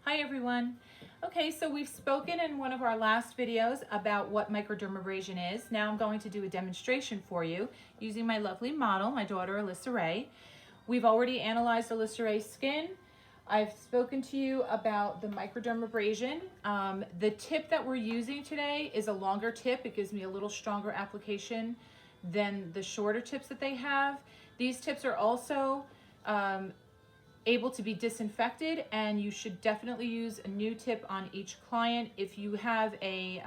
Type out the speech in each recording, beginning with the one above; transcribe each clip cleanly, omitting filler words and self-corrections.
Hi everyone. Okay, so we've spoken in one of our last videos about what microdermabrasion is. Now I'm going to do a demonstration for you using my lovely model, my daughter Alyssa Ray. We've already analyzed Alyssa Ray's skin. I've spoken to you about the microdermabrasion. The tip that we're using today is a longer tip. It gives me a little stronger application than the shorter tips that they have. These tips are also able to be disinfected, and you should definitely use a new tip on each client. If you have a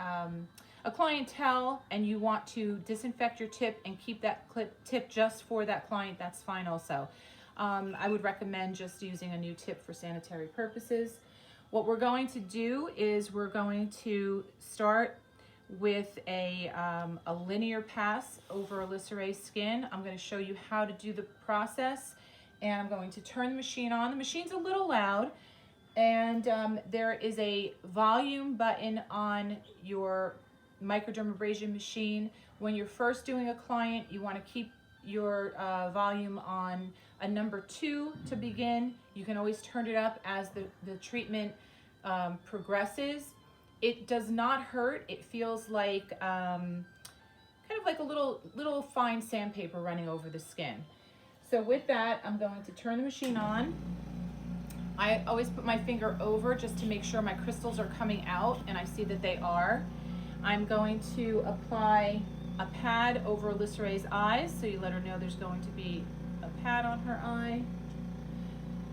clientele and you want to disinfect your tip and keep that tip just for that client, that's fine also. I would recommend just using a new tip for sanitary purposes. What we're going to do is we're going to start with a linear pass over Alyssa Ray's skin. I'm going to show you how to do the process, and I'm going to turn the machine on. The machine's a little loud, and there is a volume button on your microdermabrasion machine. When you're first doing a client, you want to keep your volume on a number 2 to begin. You can always turn it up as the treatment progresses. It does not hurt. It feels like kind of like a little fine sandpaper running over the skin. So with that, I'm going to turn the machine on. I always put my finger over just to make sure my crystals are coming out, and I see that they are. I'm going to apply a pad over Alyssa Ray's eyes, so you let her know there's going to be a pad on her eye.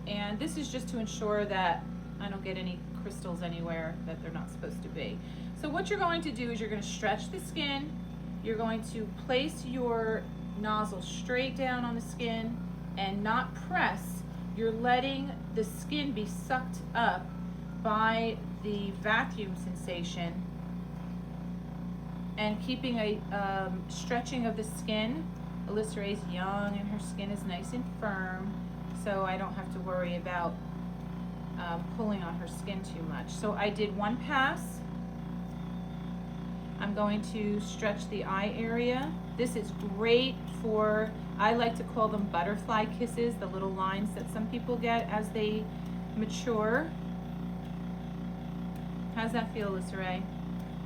And this is just to ensure that I don't get any crystals anywhere that they're not supposed to be. So what you're going to do is you're going to stretch the skin. You're going to place your nozzle straight down on the skin and not press. You're letting the skin be sucked up by the vacuum sensation and keeping a stretching of the skin. Alyssa Ray's young and her skin is nice and firm, so I don't have to worry about pulling on her skin too much. So I did one pass. I'm going to stretch the eye area. This is great for, I like to call them butterfly kisses, the little lines that some people get as they mature. How's that feel, Alyssa Ray?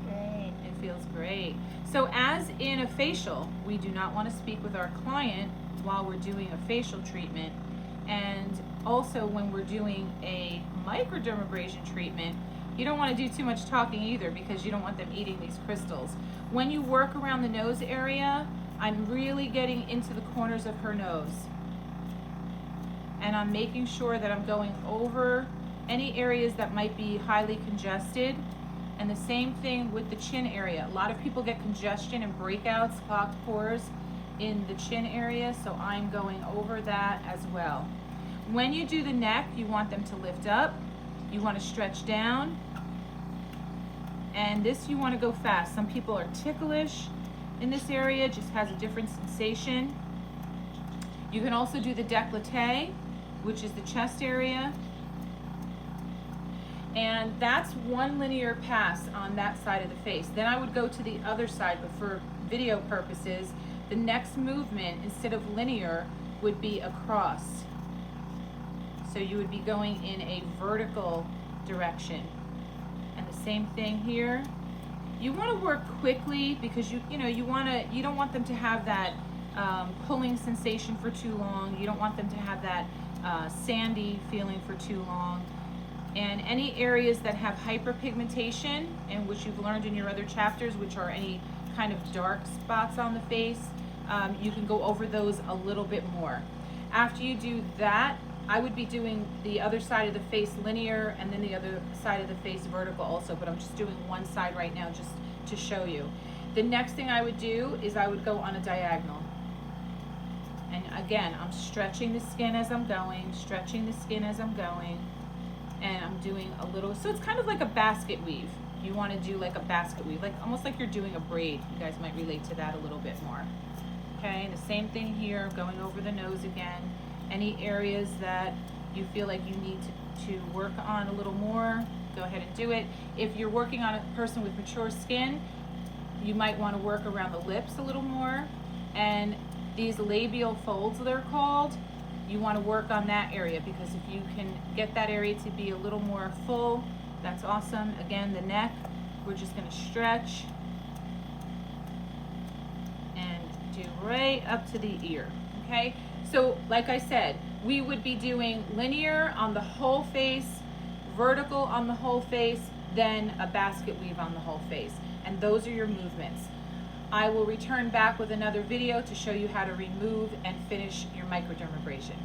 Great. It feels great. So as in a facial, we do not want to speak with our client while we're doing a facial treatment. And also when we're doing a microdermabrasion treatment, you don't want to do too much talking either, because you don't want them eating these crystals. When you work around the nose area, I'm really getting into the corners of her nose. And I'm making sure that I'm going over any areas that might be highly congested. And the same thing with the chin area. A lot of people get congestion and breakouts, clogged pores in the chin area, so I'm going over that as well. When you do the neck, you want them to lift up. You want to stretch down, and this you want to go fast. Some people are ticklish in this area, just has a different sensation. You can also do the décolleté, which is the chest area, and that's one linear pass on that side of the face. Then I would go to the other side, but for video purposes, the next movement, instead of linear, would be across. So you would be going in a vertical direction. And the same thing here. You want to work quickly, because you don't want them to have that pulling sensation for too long. You don't want them to have that sandy feeling for too long. And any areas that have hyperpigmentation, and which you've learned in your other chapters, which are any kind of dark spots on the face, you can go over those a little bit more. After you do that, I would be doing the other side of the face linear, and then the other side of the face vertical also, but I'm just doing one side right now just to show you. The next thing I would do is I would go on a diagonal. And again, I'm stretching the skin as I'm going, stretching the skin as I'm going, and I'm doing a little, so it's kind of like a basket weave. You want to do like a basket weave, like almost like you're doing a braid. You guys might relate to that a little bit more. Okay, and the same thing here, going over the nose again. Any areas that you feel like you need to work on a little more, go ahead and do it. If you're working on a person with mature skin, you might want to work around the lips a little more. And these labial folds, they're called, you want to work on that area, because if you can get that area to be a little more full, that's awesome. Again, the neck, we're just going to stretch and do right up to the ear, okay? So like I said, we would be doing linear on the whole face, vertical on the whole face, then a basket weave on the whole face. And those are your movements. I will return back with another video to show you how to remove and finish your microdermabrasion.